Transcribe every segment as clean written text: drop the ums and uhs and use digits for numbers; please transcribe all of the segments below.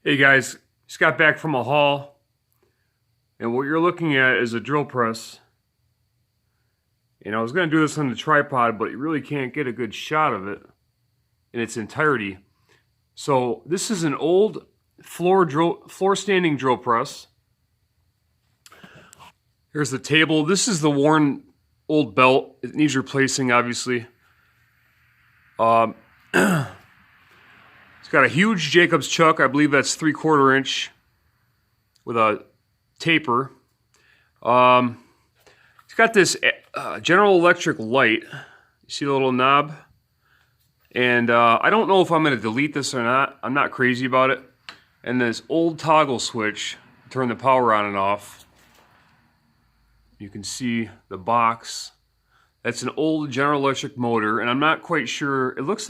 Hey guys, just got back from a haul, and what you're looking at is a drill press. And I was going to do this on the tripod, but you really can't get a good shot of it in its entirety. So this is an old floor standing drill press. Here's the table. This is the worn old belt. It needs replacing, obviously. It's got a huge Jacobs chuck. I believe that's 3/4 inch with a taper. It's got this General Electric light. You see the little knob? And I don't know if I'm going to delete this or not. I'm not crazy about it. And this old toggle switch to turn the power on and off. You can see the box. That's an old General Electric motor, and I'm not quite sure. It looks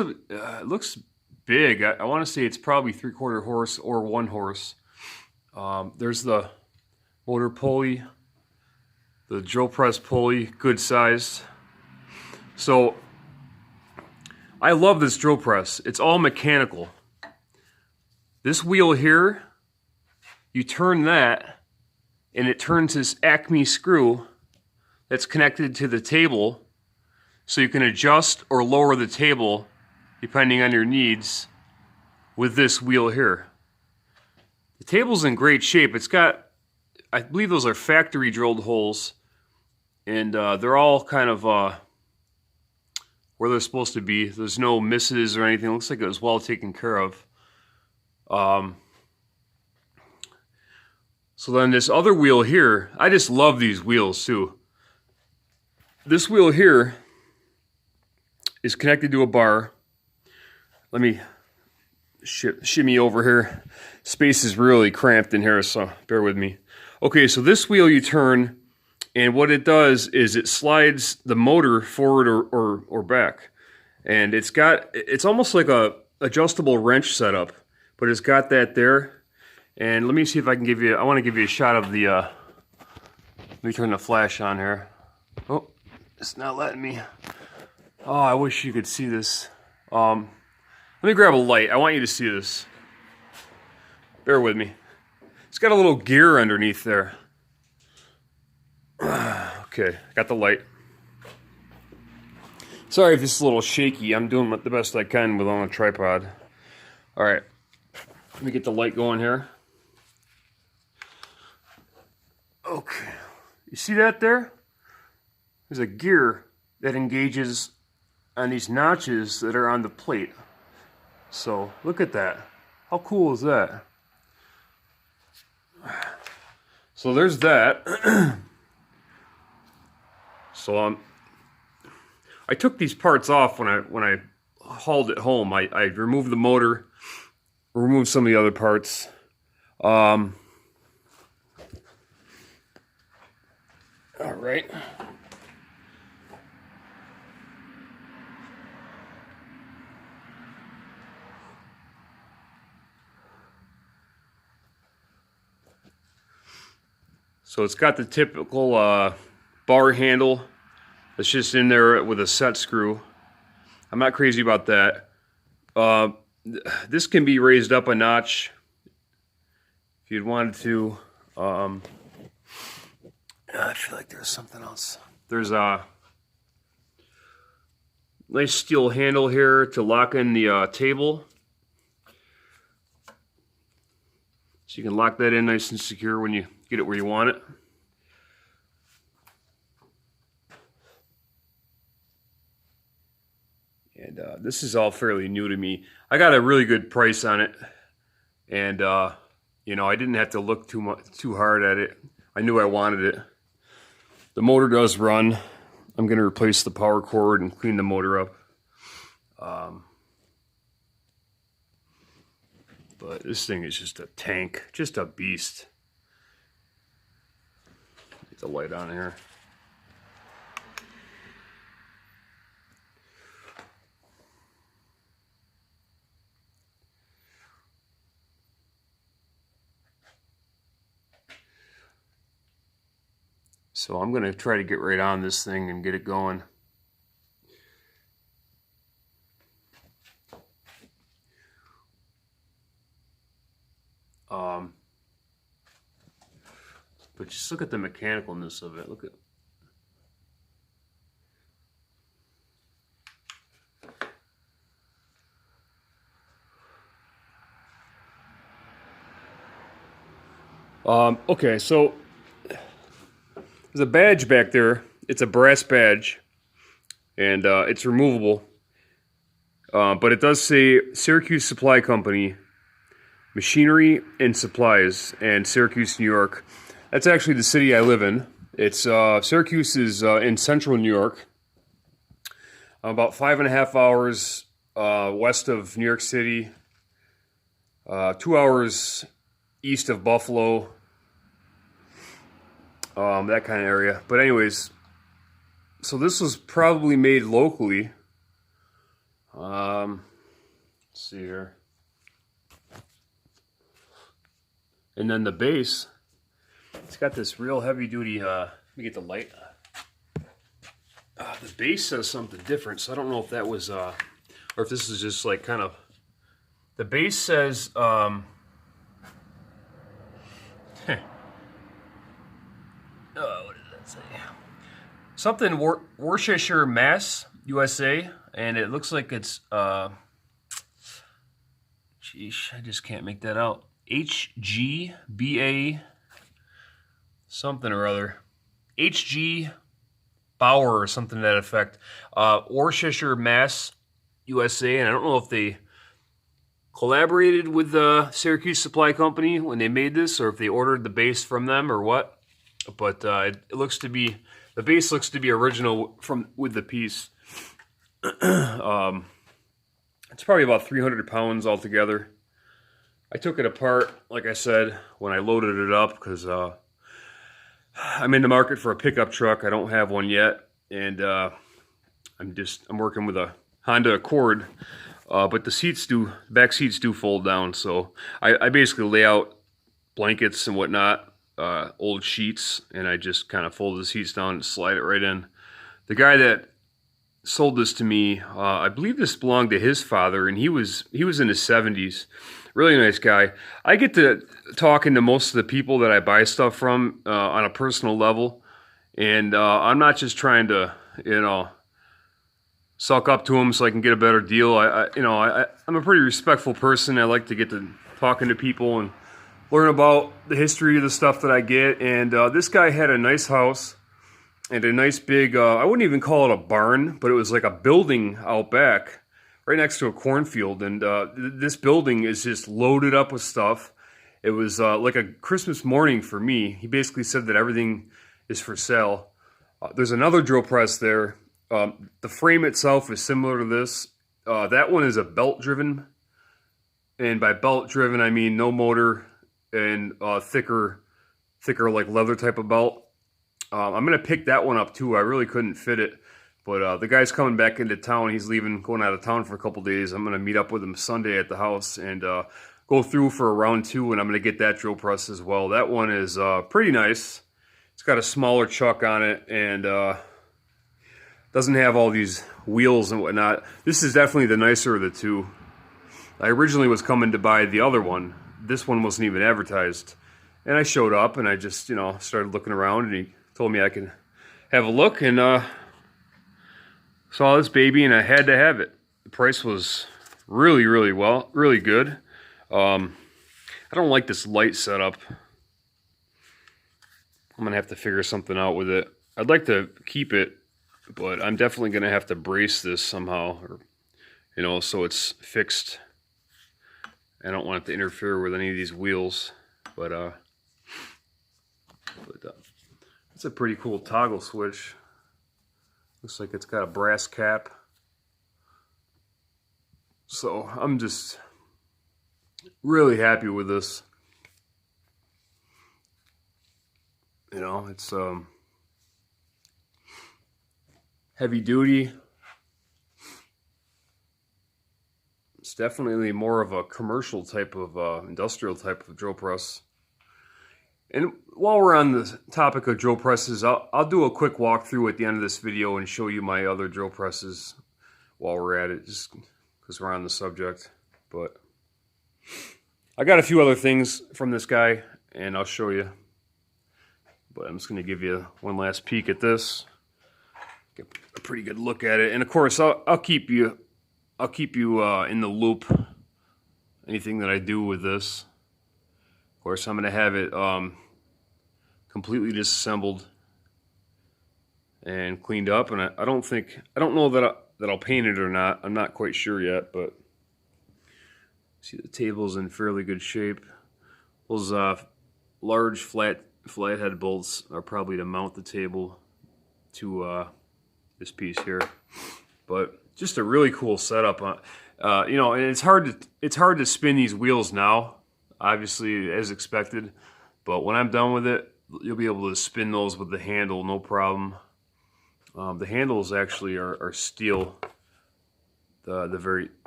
big. I want to say it's probably 3/4 horse or 1 horse. There's the motor pulley, the drill press pulley, good sized. So I love this drill press. It's all mechanical. This wheel here, you turn that, and it turns this Acme screw that's connected to the table, so you can adjust or lower the table depending on your needs with this wheel here. The table's in great shape. It's got, I believe those are factory drilled holes, and they're all kind of where they're supposed to be. There's no misses or anything. It looks like it was well taken care of. So then this other wheel here, I just love these wheels too. This wheel here is connected to a bar. Let me shimmy over here. Space is really cramped in here, so bear with me. Okay, so this wheel you turn, and what it does is it slides the motor forward or back. And it's almost like a adjustable wrench setup, but it's got that there. And let me see if I can give you, I want to give you a shot of the, let me turn the flash on here. Oh, it's not letting me. Oh, I wish you could see this. Let me grab a light. I want you to see this. Bear with me. It's got a little gear underneath there. Okay, got the light. Sorry if this is a little shaky. I'm doing the best I can with on a tripod. All right, let me get the light going here. Okay, you see that there? There's a gear that engages on these notches that are on the plate. So look at that. How cool is that? So there's that. So I took these parts off when I hauled it home. I removed the motor, removed some of the other parts. All right. So it's got the typical bar handle that's just in there with a set screw. I'm not crazy about that. This can be raised up a notch if you'd wanted to. I feel like there's something else. There's a nice steel handle here to lock in the table. So you can lock that in nice and secure when you get it where you want it. And this is all fairly new to me. I got a really good price on it, and you know, I didn't have to look too hard at it. I knew I wanted it. The motor does run. I'm going to replace the power cord and clean the motor up. But this thing is just a tank, just a beast. Get the light on here. So I'm going to try to get right on this thing and get it going. But just look at the mechanicalness of it. Look at. Okay, so there's a badge back there. It's a brass badge, and it's removable. But it does say Syracuse Supply Company, Machinery and Supplies, and Syracuse, New York. That's actually the city I live in. It's Syracuse is in central New York, about 5.5 hours west of New York City, 2 hours east of Buffalo, that kind of area. But anyways, so this was probably made locally. Let's see here. And then the base, it's got this real heavy duty, let me get the light. The base says something different, so I don't know if that was, or if this is just like kind of, the base says, what does that say? Something Worcestershire, Mass, USA, and it looks like it's, sheesh, I just can't make that out. HGBA something or other. HG Bauer or something to that effect. Worcestershire, Mass, USA, and I don't know if they collaborated with the Syracuse Supply Company when they made this, or if they ordered the base from them or what. But it looks to be, the base looks to be original with the piece. It's probably about 300 pounds altogether. I took it apart, like I said, when I loaded it up, because I'm in the market for a pickup truck. I don't have one yet, and I'm working with a Honda Accord, but the back seats do fold down, so I basically lay out blankets and whatnot, old sheets, and I just kind of fold the seats down and slide it right in. The guy that sold this to me, I believe this belonged to his father, and he was in his 70s. Really nice guy. I get to talking to most of the people that I buy stuff from on a personal level, and I'm not just trying to, suck up to them so I can get a better deal. I'm a pretty respectful person. I like to get to talking to people and learn about the history of the stuff that I get. And this guy had a nice house and a nice big, I wouldn't even call it a barn, but it was like a building out back, right next to a cornfield, and this building is just loaded up with stuff. It was like a Christmas morning for me. He basically said that everything is for sale. There's another drill press there. The frame itself is similar to this. That one is a belt-driven, and by belt-driven I mean no motor and thicker like leather type of belt. I'm going to pick that one up too. I really couldn't fit it. But the guy's coming back into town. He's going out of town for a couple days. I'm going to meet up with him Sunday at the house and go through for a round two, and I'm going to get that drill press as well. That one is pretty nice. It's got a smaller chuck on it and doesn't have all these wheels and whatnot. This is definitely the nicer of the two. I originally was coming to buy the other one. This one wasn't even advertised. And I showed up and I just, started looking around, and he told me I could have a look, and saw this baby, and I had to have it. The price was really good. I don't like this light setup. I'm gonna have to figure something out with it. I'd like to keep it, but I'm definitely gonna have to brace this somehow, or so it's fixed. I don't want it to interfere with any of these wheels, but it's a pretty cool toggle switch. Looks like it's got a brass cap. So I'm just really happy with this. It's heavy duty. It's definitely more of a commercial type of industrial type of drill press. And while we're on the topic of drill presses, I'll do a quick walkthrough at the end of this video and show you my other drill presses while we're at it, just because we're on the subject. But I got a few other things from this guy, and I'll show you. But I'm just going to give you one last peek at this. Get a pretty good look at it, and of course, I'll keep you in the loop. Anything that I do with this, of course, I'm going to have it completely disassembled and cleaned up. And I don't know that I'll paint it or not. I'm not quite sure yet, but see, the table's in fairly good shape. Those large flathead bolts are probably to mount the table to this piece here. But just a really cool setup. You know, and it's hard to spin these wheels now, obviously, as expected. But when I'm done with it, you'll be able to spin those with the handle, no problem. The handles actually are steel.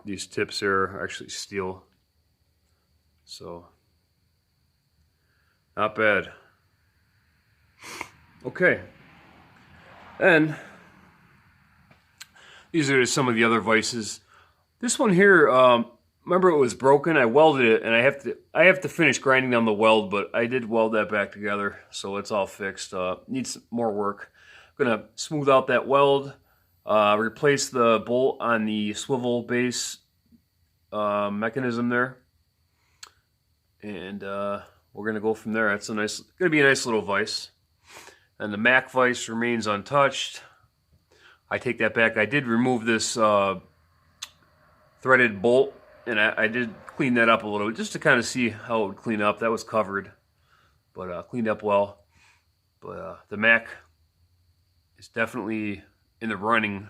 These tips here are actually steel. So, not bad. Okay. Then, these are some of the other vices. This one here, remember it was broken. I welded it, and I have to finish grinding down the weld, but I did weld that back together, so it's all fixed. Needs more work. I'm gonna smooth out that weld, replace the bolt on the swivel base mechanism there, and we're gonna go from there. That's gonna be a nice little vise, and the Mac vise remains untouched. I take that back. I did remove this threaded bolt, and I did clean that up a little bit just to kind of see how it would clean up. That was covered, but cleaned up well. But the Mac is definitely in the running.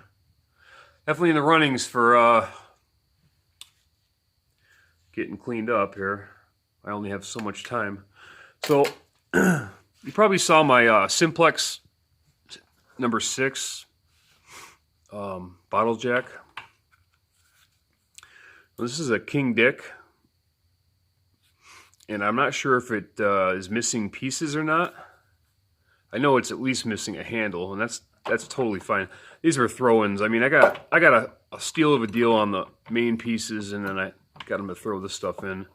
Definitely in the runnings for getting cleaned up here. I only have so much time. So you probably saw my Simplex number 6 bottle jack. This is a King Dick, and I'm not sure if it is missing pieces or not. I know it's at least missing a handle, and that's totally fine. These are throw-ins. I mean, I got a steal of a deal on the main pieces, and then I got them to throw this stuff in.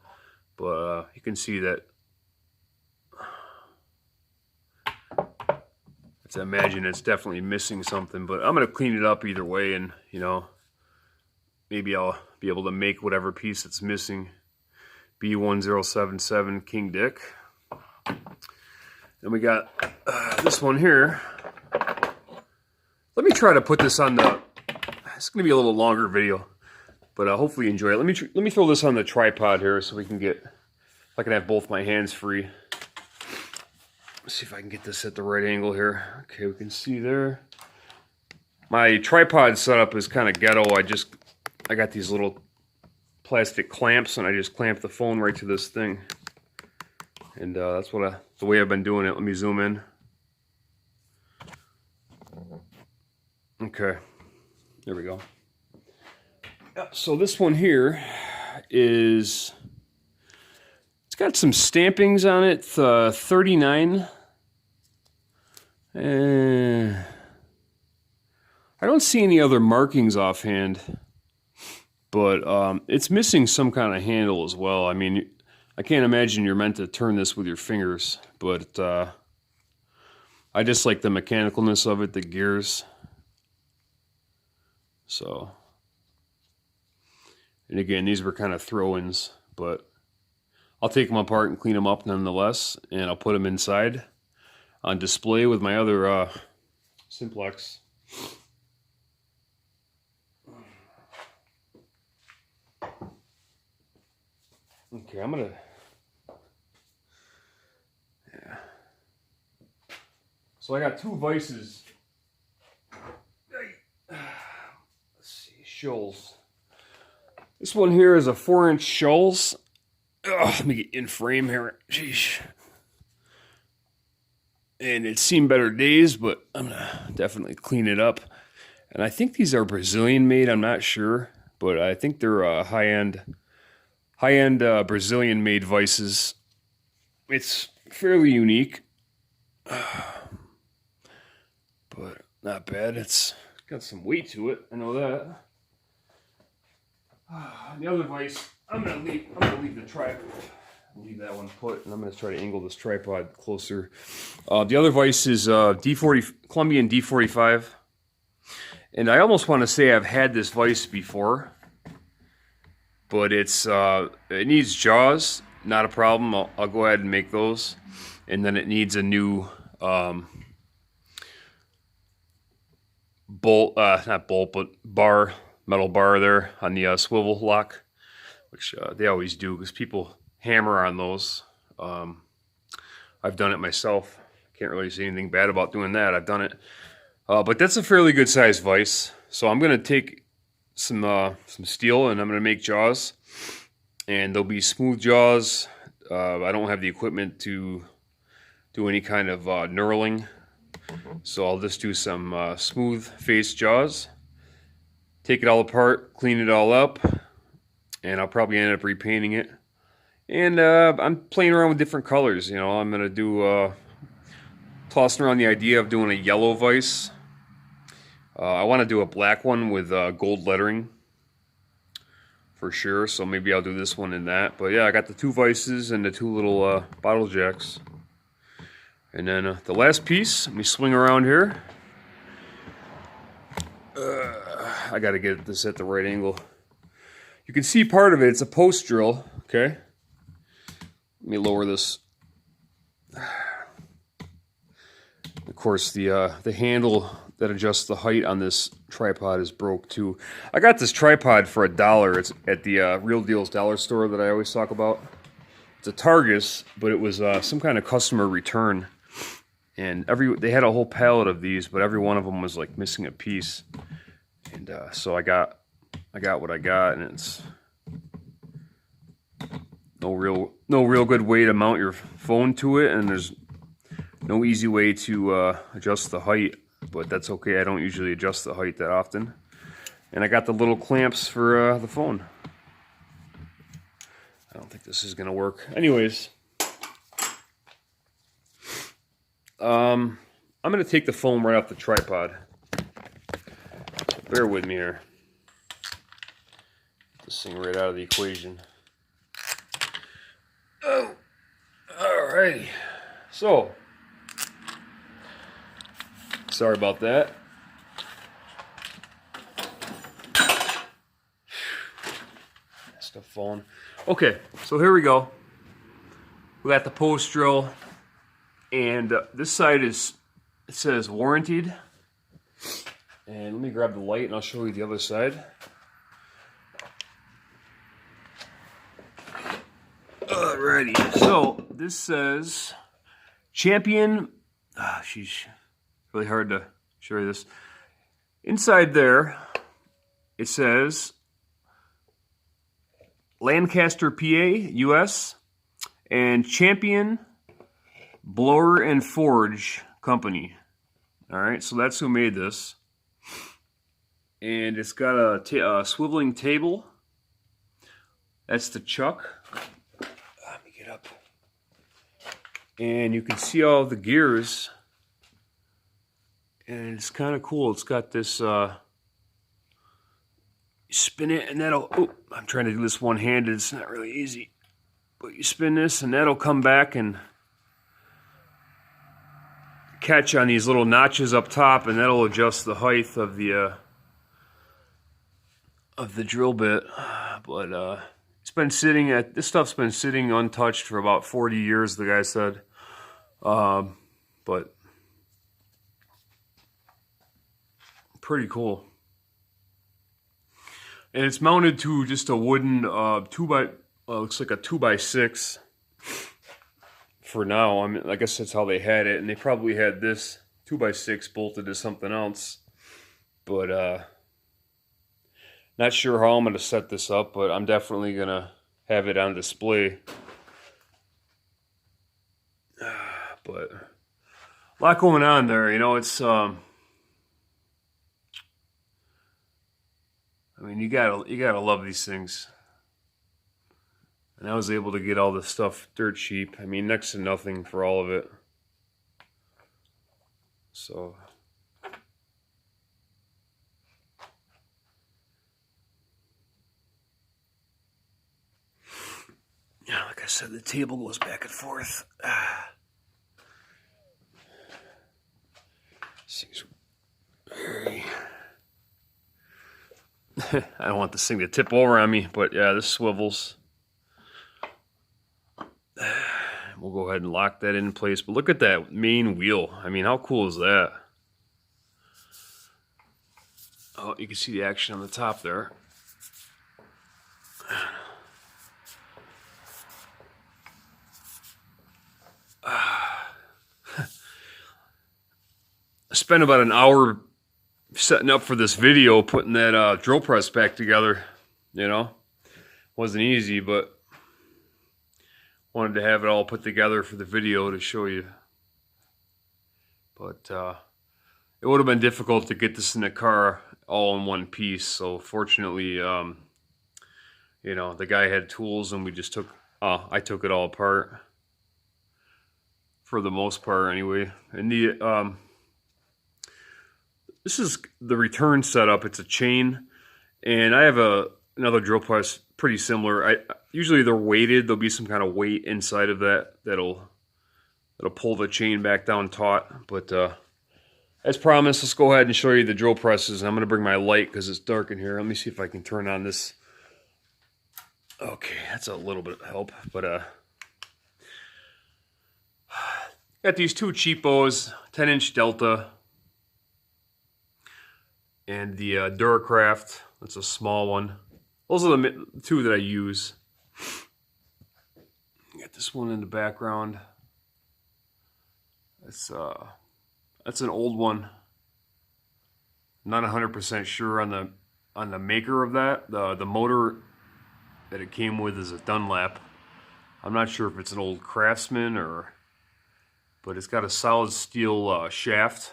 But you can see that. I imagine it's definitely missing something, but I'm gonna clean it up either way, and you know, maybe I'll be able to make whatever piece that's missing. B1077 King Dick. And we got this one here. Let me try to put this on the. It's going to be a little longer video, but hopefully you enjoy it. Let me throw this on the tripod here so we can get. If I can have both my hands free. Let's see if I can get this at the right angle here. Okay, we can see there. My tripod setup is kind of ghetto. I got these little plastic clamps, and I just clamp the phone right to this thing. And that's the way I've been doing it. Let me zoom in. Okay, there we go. So this one here it's got some stampings on it, 39. I don't see any other markings offhand, but it's missing some kind of handle as well. I mean, I can't imagine you're meant to turn this with your fingers, but I just like the mechanicalness of it, the gears. So, and again, these were kind of throw-ins, but I'll take them apart and clean them up nonetheless, and I'll put them inside on display with my other Simplex. Okay, I'm gonna. Yeah. So I got 2 vices. Let's see, Schulz. This one here is a 4-inch Schulz. Let me get in frame here. Sheesh. And it's seen better days, but I'm gonna definitely clean it up. And I think these are Brazilian made. I'm not sure, but I think they're high-end Brazilian made vices. It's fairly unique, but not bad. It's got some weight to it. I know that. The other vice, I'm gonna leave the tripod. Leave that one put, and I'm going to try to angle this tripod closer. The other vise is Columbian D45. And I almost want to say I've had this vise before, but it needs jaws, not a problem. I'll go ahead and make those. And then it needs a new bolt, not bolt, but bar, metal bar there on the swivel lock, which they always do because people hammer on those. I've done it myself. Can't really say anything bad about doing that. I've done it. But that's a fairly good sized vise. So I'm going to take some steel and I'm going to make jaws. And they'll be smooth jaws. I don't have the equipment to do any kind of knurling. So I'll just do some smooth face jaws. Take it all apart, clean it all up. And I'll probably end up repainting it. And I'm playing around with different colors. You know, I'm going to do, tossing around the idea of doing a yellow vise. I want to do a black one with gold lettering for sure, so maybe I'll do this one in that. But yeah, I got the two vices and the two little bottle jacks. And then the last piece, let me swing around here. I got to get this at the right angle. You can see part of it, it's a post drill, okay? Let me lower this. Of course, the handle that adjusts the height on this tripod is broke too. I got this tripod for $1. It's at the Real Deals dollar store that I always talk about. It's a Targus, but it was some kind of customer return. And they had a whole pallet of these, but every one of them was like missing a piece. And so I got what I got, and it's no real good way to mount your phone to it, and there's no easy way to adjust the height. But that's okay, I don't usually adjust the height that often. And I got the little clamps for the phone. I don't think this is gonna work. Anyways, I'm gonna take the foam right off the tripod. Bear with me here. Get this thing right out of the equation. Oh, alrighty. So, sorry about that. Stuff falling. Okay, so here we go. We got the post drill, and this side it says warranted. And let me grab the light, and I'll show you the other side. Alrighty, so this says Champion. Sheesh. Really hard to show you this. Inside there, it says Lancaster, PA, US, and Champion Blower and Forge Company. All right, so that's who made this. And it's got a swiveling table. That's the chuck. Let me get up. And you can see all the gears. And it's kind of cool. It's got this, you spin it and that'll, oh, I'm trying to do this one-handed. It's not really easy. But you spin this and that'll come back and catch on these little notches up top, and that'll adjust the height of the drill bit. But it's been sitting this stuff's been sitting untouched for about 40 years, the guy said. But pretty cool. And it's mounted to just a wooden looks like a 2x6 for now. I mean, I guess that's how they had it, and they probably had this 2x6 bolted to something else. But not sure how I'm going to set this up, but I'm definitely going to have it on display. But a lot going on there, you know. It's I mean, you gotta love these things. And I was able to get all this stuff dirt cheap. I mean, next to nothing for all of it. So Like I said, the table goes back and forth. This thing's very... I don't want this thing to tip over on me, but yeah, this swivels. We'll go ahead and lock that in place. But look at that main wheel. I mean, how cool is that? Oh, you can see the action on the top there. I spent about an hour setting up for this video, putting that drill press back together. You know, wasn't easy, but wanted to have it all put together for the video to show you. But it would have been difficult to get this in the car all in one piece. So fortunately, you know, the guy had tools, and we just took. I took it all apart for the most part, anyway. And the this is the return setup. It's a chain, and I have another drill press pretty similar. Usually they're weighted. There'll be some kind of weight inside of that'll pull the chain back down taut. But as promised, let's go ahead and show you the drill presses. And I'm going to bring my light because it's dark in here. Let me see if I can turn on this. Okay, that's a little bit of help. But got these two cheapos, 10-inch Delta, and the Duracraft. That's a small one. Those are the two that I use. Got this one in the background. That's an old one. Not 100% sure on the maker of that. The motor that it came with is a Dunlap. I'm not sure if it's an old Craftsman but it's got a solid steel shaft.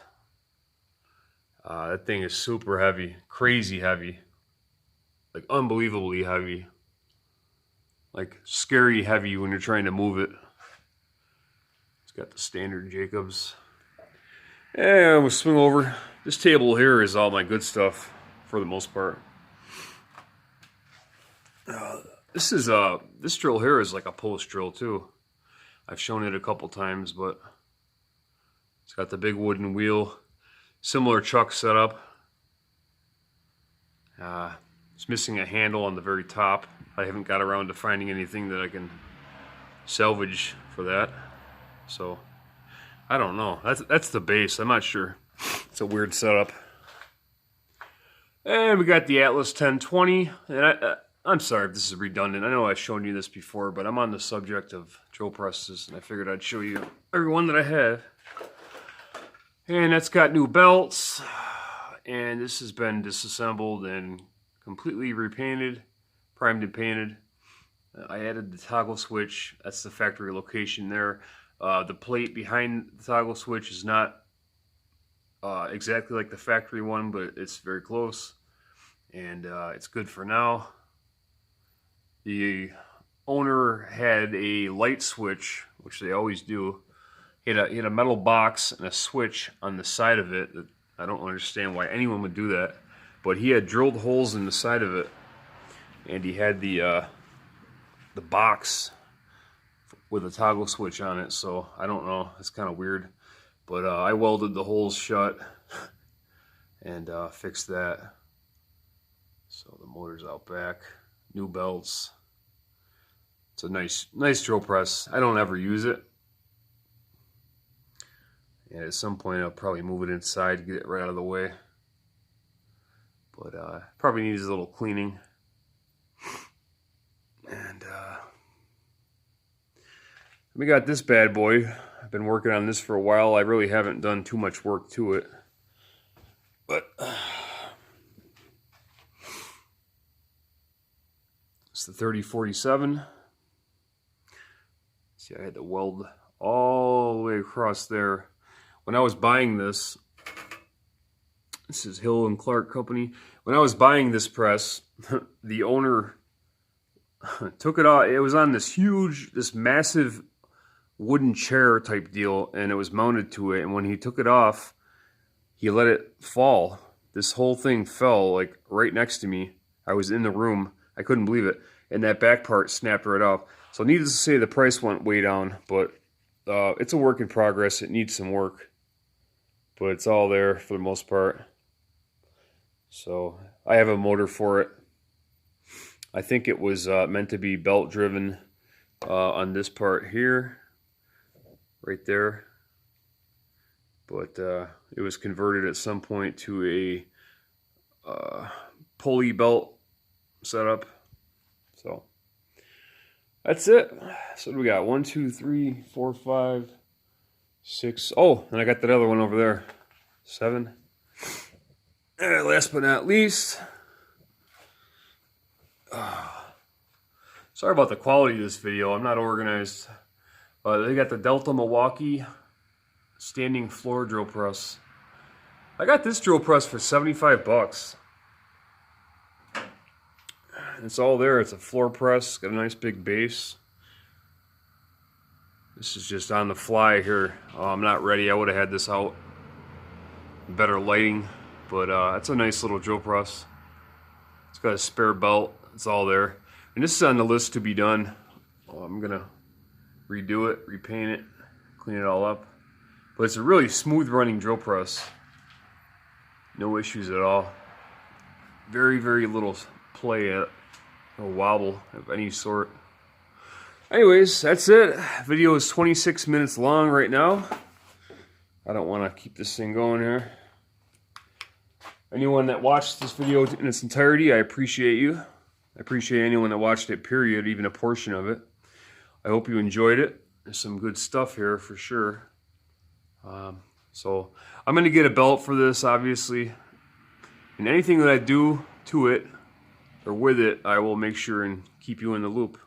That thing is super heavy, crazy heavy. Like unbelievably heavy, like scary heavy when you're trying to move it. It's got the standard Jacobs. And we'll swing over. This table here is all my good stuff for the most part. This drill here is like a post drill too. I've shown it a couple times, but it's got the big wooden wheel, similar chuck setup. It's missing a handle on the very top. I haven't got around to finding anything that I can salvage for that. So, I don't know. That's the base. I'm not sure. It's a weird setup. And we got the Atlas 1020. And I'm sorry if this is redundant. I know I've shown you this before, but I'm on the subject of drill presses, and I figured I'd show you every one that I have. And that's got new belts. And this has been disassembled and completely repainted, primed and painted. I added the toggle switch. That's the factory location there. The plate behind the toggle switch is not exactly like the factory one, but it's very close. And it's good for now. The owner had a light switch, which they always do. He had a metal box and a switch on the side of it. I don't understand why anyone would do that. But he had drilled holes in the side of it, and he had the box with a toggle switch on it. So I don't know, it's kind of weird. But I welded the holes shut and fixed that. So the motor's out back, new belts. It's a nice drill press. I don't ever use it. And at some point I'll probably move it inside to get it right out of the way. But probably needs a little cleaning. And we got this bad boy. I've been working on this for a while. I really haven't done too much work to it. But it's the 3047. See, I had to weld all the way across there. When I was buying this, this is Hill and Clark Company. When I was buying this press, the owner took it off. It was on this massive wooden chair type deal, and it was mounted to it. And when he took it off, he let it fall. This whole thing fell like right next to me. I was in the room. I couldn't believe it. and that back part snapped right off. So needless to say, the price went way down, but it's a work in progress. It needs some work, but it's all there for the most part. So I have a motor for it. I think it was meant to be belt driven on this part here, right there. But it was converted at some point to a pulley belt setup. So that's it. So what do we got? 1, 2, 3, 4, 5, 6. Oh, and I got that other one over there. 7. And last but not least, sorry about the quality of this video. I'm not organized. They got the Delta Milwaukee standing floor drill press. I got this drill press for 75 bucks. It's all there. It's a floor press. Got a nice big base. This is just on the fly here. I'm not ready. I would have had this out. Better lighting. But it's a nice little drill press. It's got a spare belt. It's all there. And this is on the list to be done. I'm going to redo it, repaint it, clean it all up. But it's a really smooth running drill press. No issues at all. Very, very little play at it. No wobble of any sort. Anyways, that's it. Video is 26 minutes long right now. I don't want to keep this thing going here. Anyone that watched this video in its entirety, I appreciate you. I appreciate anyone that watched it, period, even a portion of it. I hope you enjoyed it. There's some good stuff here for sure. So I'm going to get a belt for this, obviously. And anything that I do to it or with it, I will make sure and keep you in the loop.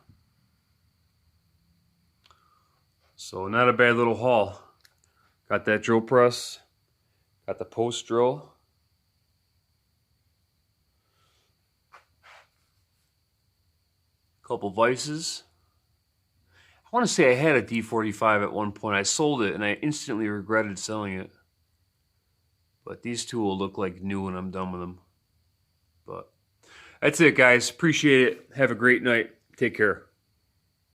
So not a bad little haul. Got that drill press. Got the post drill. Couple vices. I want to say I had a D45 at one point. I sold it and I instantly regretted selling it. But these two will look like new when I'm done with them. But that's it, guys. Appreciate it. Have a great night. Take care.